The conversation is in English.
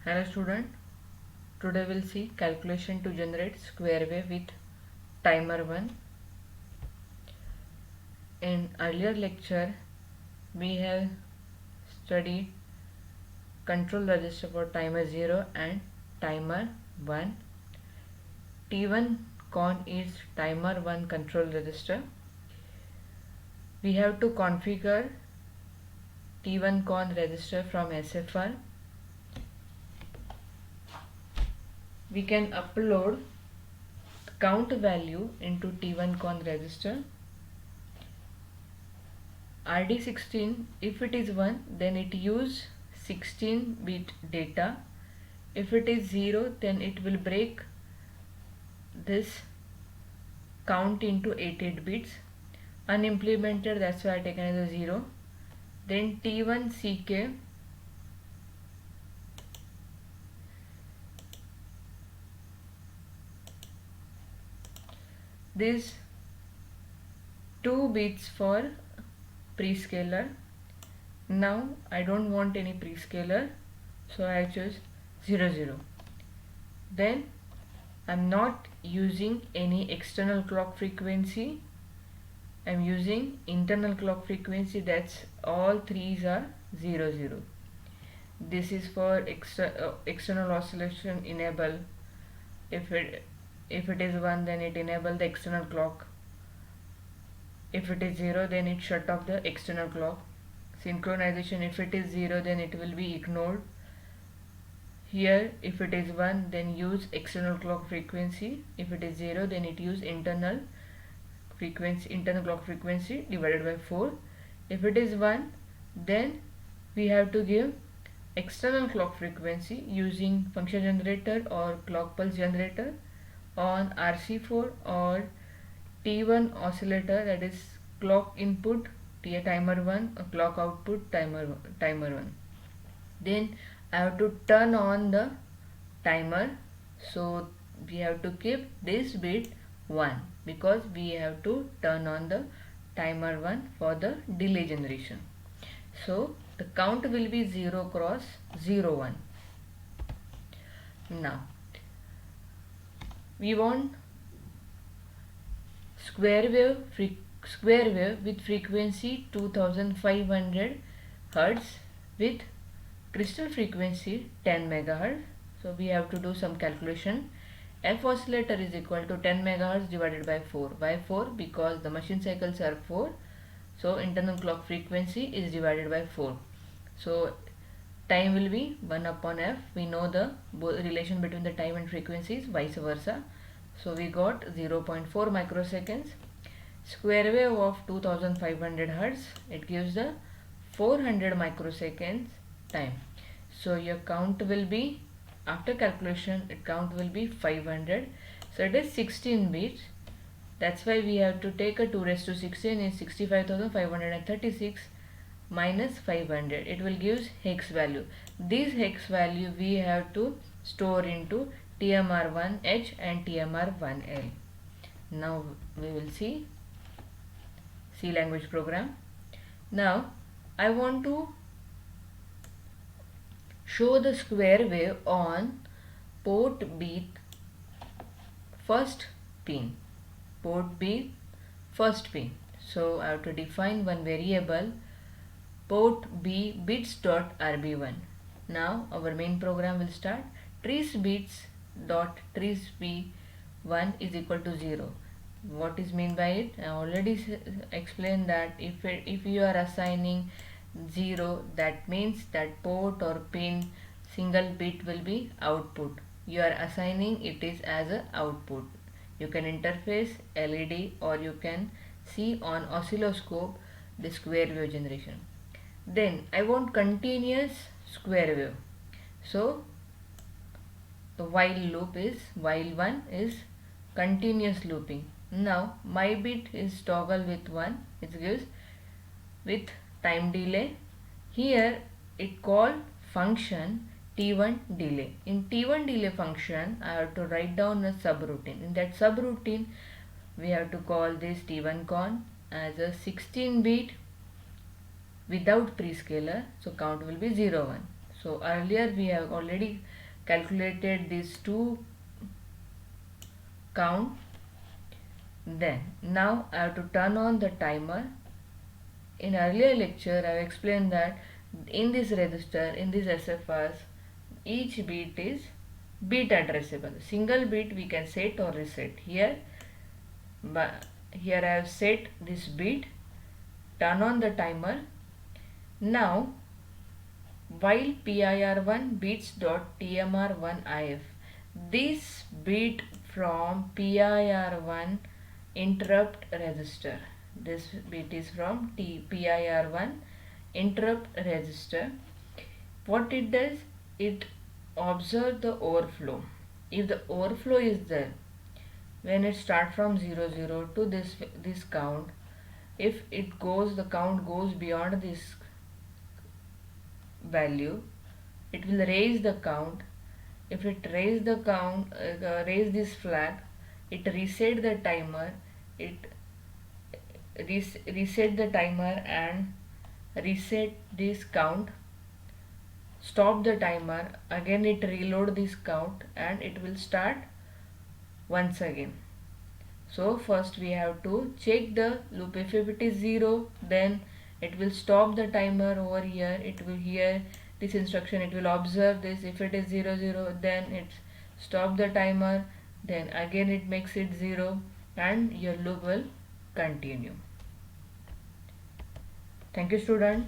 Hello student, today we'll see calculation to generate square wave with timer 1. In earlier lecture we have studied control register for timer 0 and timer 1. T1 con is timer 1 control register. We have to configure T1 con register from SFR. We can upload count value into T1 con register. RD16, if it is 1 then it use 16 bit data. If it is 0 then it will break this count into 88 bits. Unimplemented, that's why I taken as a 0. Then T1 CK, these 2 bits for prescaler. Now I don't want any prescaler, so I choose 00. Then I'm not using any external clock frequency. I'm using internal clock frequency, that's all threes are 00. This is for external oscillation enable. If it is 1 then it enable the external clock. If it is 0 then it shut off the external clock. Synchronization, if it is 0 then it will be ignored. Here if it is 1 then use external clock frequency. If it is 0 then it use internal clock frequency divided by 4. If it is 1 then we have to give external clock frequency using function generator or clock pulse generator on RC4 or T1 oscillator, that is clock input timer 1 or clock output timer 1. Then I have to turn on the timer, so we have to keep this bit 1 because we have to turn on the timer 1 for the delay generation. So the count will be 0 cross 0 1. Now we want square wave with frequency 2500 Hertz with crystal frequency 10 megahertz. So we have to do some calculation. F oscillator is equal to 10 megahertz divided by 4. Why 4? Because the machine cycles are 4. So internal clock frequency is divided by 4. So time will be 1 upon F. We know the relation between the time and frequency is vice versa. So we got 0.4 microseconds. Square wave of 2500 Hertz, it gives the 400 microseconds time. So your count will be, after calculation, count will be 500. So it is 16 bits. That's why we have to take a 2 raised to 16 is 65,536 minus 500. It will give hex value. This hex value we have to store into TMR1H and TMR1L. Now we will see C language program. Now I want to show the square wave on port B first pin. Port B first pin. So I have to define one variable port B bits dot RB1. Now our main program will start. Trace bits dot trace B1 is equal to 0. What is mean by it? I already explained that if you are assigning 0, that means that port or pin single bit will be output. You are assigning it is as a output. You can interface LED or you can see on oscilloscope the square wave generation. Then I want continuous square wave. So the while 1 is continuous looping. Now my bit is toggle with 1, it gives with time delay. Here it called function T1 delay. In T1 delay function I have to write down a subroutine. In that subroutine we have to call this T1 con as a 16 bit without prescaler, so count will be 0 1. So earlier we have already calculated these two count. Then now I have to turn on the timer. In earlier lecture I have explained that in this register, in this SFRs, each bit is bit addressable. Single bit we can set or reset. Here I have set this bit, turn on the timer. Now while PIR1 bits.tmr1if, this bit from PIR1 interrupt register, this bit is from PIR1 interrupt register. What it does, it observes the overflow. If the overflow is there, when it starts from 00 to this count, if it goes, the count goes beyond this value, it will raise the count. If it raise the count, raise this flag, it reset the timer. It reset the timer and reset this count. Stop the timer. Again it reload this count and it will start once again. So first we have to check the loop. If it is 0, then it will stop the timer over here. It will hear this instruction, it will observe this. If it is 00, then it stop the timer, then again it makes it 0 and your loop will continue. Thank you, student.